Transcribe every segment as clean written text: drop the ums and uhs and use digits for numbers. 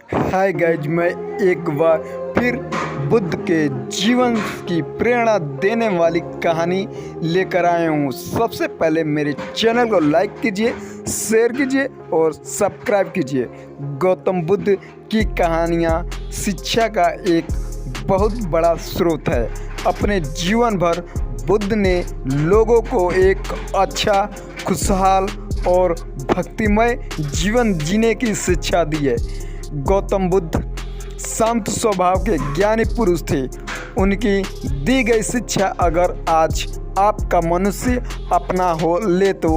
Hi guys, मैं एक बार फिर बुद्ध के जीवन की प्रेरणा देने वाली कहानी लेकर आया हूँ। सबसे पहले मेरे चैनल को लाइक कीजिए, शेयर कीजिए और सब्सक्राइब कीजिए। गौतम बुद्ध की कहानियाँ शिक्षा का एक बहुत बड़ा स्रोत है। अपने जीवन भर बुद्ध ने लोगों को एक अच्छा, खुशहाल और भक्तिमय जीवन जीने की शिक्षा दी है। गौतम बुद्ध शांत स्वभाव के ज्ञानी पुरुष थे। उनकी दी गई शिक्षा अगर आज आपका मनुष्य अपना हो ले तो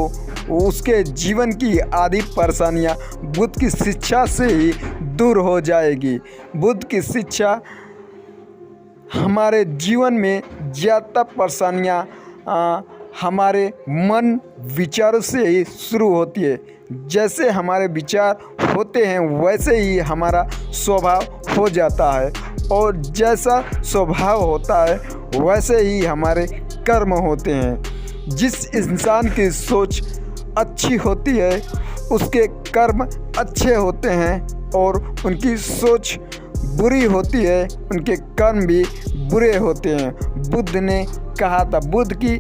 उसके जीवन की आधी परेशानियां बुद्ध की शिक्षा से ही दूर हो जाएगी। बुद्ध की शिक्षा हमारे जीवन में ज़्यादा परेशानियां हमारे मन विचारों से ही शुरू होती है। जैसे हमारे विचार होते हैं वैसे ही हमारा स्वभाव हो जाता है, और जैसा स्वभाव होता है वैसे ही हमारे कर्म होते हैं। जिस इंसान की सोच अच्छी होती है उसके कर्म अच्छे होते हैं, और उनकी सोच बुरी होती है उनके कर्म भी बुरे होते हैं। बुद्ध ने कहा था, बुद्ध की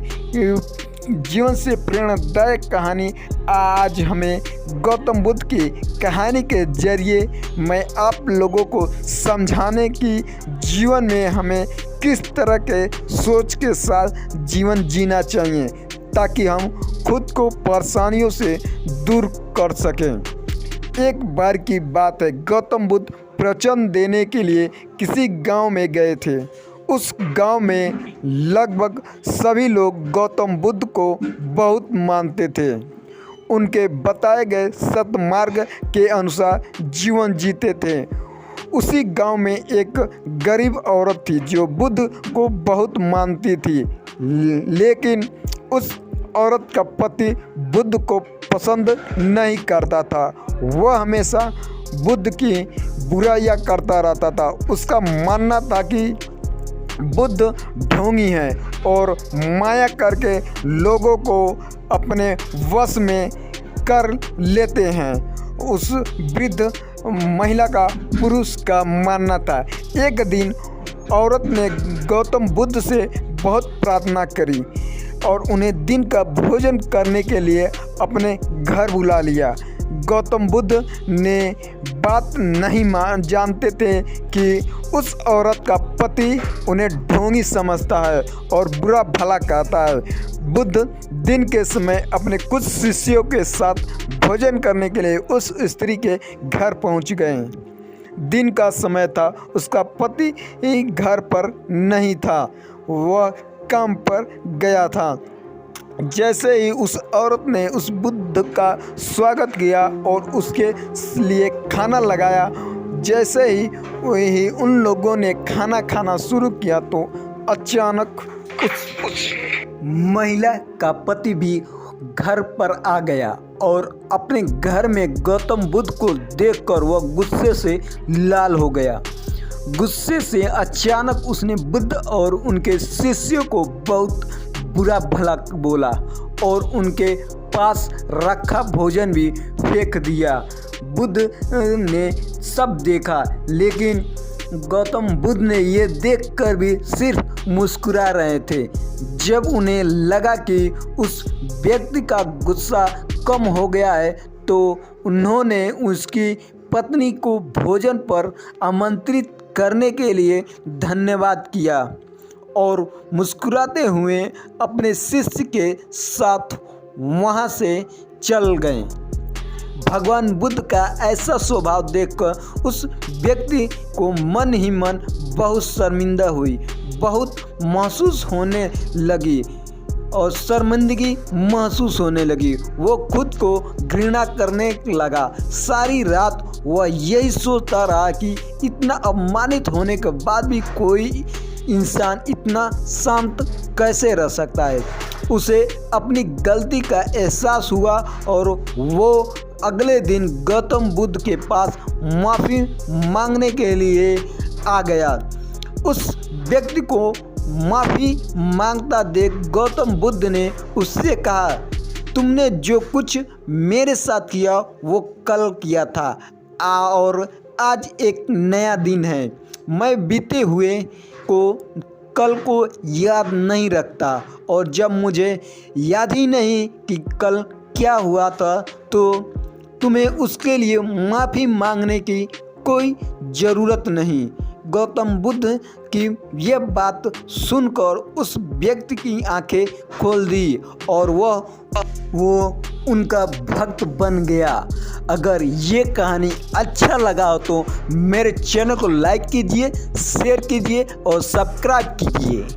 जीवन से प्रेरणादायक कहानी आज हमें गौतम बुद्ध की कहानी के जरिए मैं आप लोगों को समझाने की जीवन में हमें किस तरह के सोच के साथ जीवन जीना चाहिए, ताकि हम खुद को परेशानियों से दूर कर सकें। एक बार की बात है, गौतम बुद्ध प्रवचन देने के लिए किसी गांव में गए थे। उस गांव में लगभग सभी लोग गौतम बुद्ध को बहुत मानते थे। उनके बताए गए सतमार्ग के अनुसार जीवन जीते थे। उसी गांव में एक गरीब औरत थी जो बुद्ध को बहुत मानती थी, लेकिन उस औरत का पति बुद्ध को पसंद नहीं करता था। वह हमेशा बुद्ध की बुराइयां करता रहता था। उसका मानना था कि बुद्ध ढोंगी है और माया करके लोगों को अपने वश में कर लेते हैं। उस वृद्ध महिला का पुरुष का मानना था। एक दिन औरत ने गौतम बुद्ध से बहुत प्रार्थना करी और उन्हें दिन का भोजन करने के लिए अपने घर बुला लिया। गौतम बुद्ध ने बात नहीं जानते थे कि उस औरत का पति उन्हें ढोंगी समझता है और बुरा भला कहता है। बुद्ध दिन के समय अपने कुछ शिष्यों के साथ भोजन करने के लिए उस स्त्री के घर पहुंच गए। दिन का समय था, उसका पति घर पर नहीं था, वह काम पर गया था। जैसे ही उस औरत ने उस बुद्ध का स्वागत किया और उसके लिए खाना लगाया, जैसे ही उन लोगों ने खाना खाना शुरू किया तो अचानक उस महिला का पति भी घर पर आ गया और अपने घर में गौतम बुद्ध को देखकर वह गुस्से से लाल हो गया। गुस्से से अचानक उसने बुद्ध और उनके शिष्यों को बहुत बुरा भला बोला और उनके पास रखा भोजन भी फेंक दिया। बुद्ध ने सब देखा, लेकिन गौतम बुद्ध ने ये देखकर भी सिर्फ मुस्कुरा रहे थे। जब उन्हें लगा कि उस व्यक्ति का गुस्सा कम हो गया है तो उन्होंने उसकी पत्नी को भोजन पर आमंत्रित करने के लिए धन्यवाद किया और मुस्कुराते हुए अपने शिष्य के साथ वहाँ से चल गए। भगवान बुद्ध का ऐसा स्वभाव देखकर उस व्यक्ति को मन ही मन बहुत शर्मिंदा हुई, बहुत महसूस होने लगी और शर्मिंदगी महसूस होने लगी। वो खुद को घृणा करने लगा। सारी रात वह यही सोचता रहा कि इतना अपमानित होने के बाद भी कोई इंसान इतना शांत कैसे रह सकता है। उसे अपनी गलती का एहसास हुआ और वो अगले दिन गौतम बुद्ध के पास माफ़ी मांगने के लिए आ गया। उस व्यक्ति को माफ़ी मांगता देख गौतम बुद्ध ने उससे कहा, तुमने जो कुछ मेरे साथ किया वो कल किया था और आज एक नया दिन है। मैं बीते हुए को कल को याद नहीं रखता, और जब मुझे याद ही नहीं कि कल क्या हुआ था तो तुम्हें उसके लिए माफ़ी मांगने की कोई ज़रूरत नहीं। गौतम बुद्ध की यह बात सुनकर उस व्यक्ति की आंखें खोल दी और वो उनका भक्त बन गया। अगर ये कहानी अच्छा लगा हो तो मेरे चैनल को लाइक कीजिए, शेयर कीजिए और सब्सक्राइब कीजिए।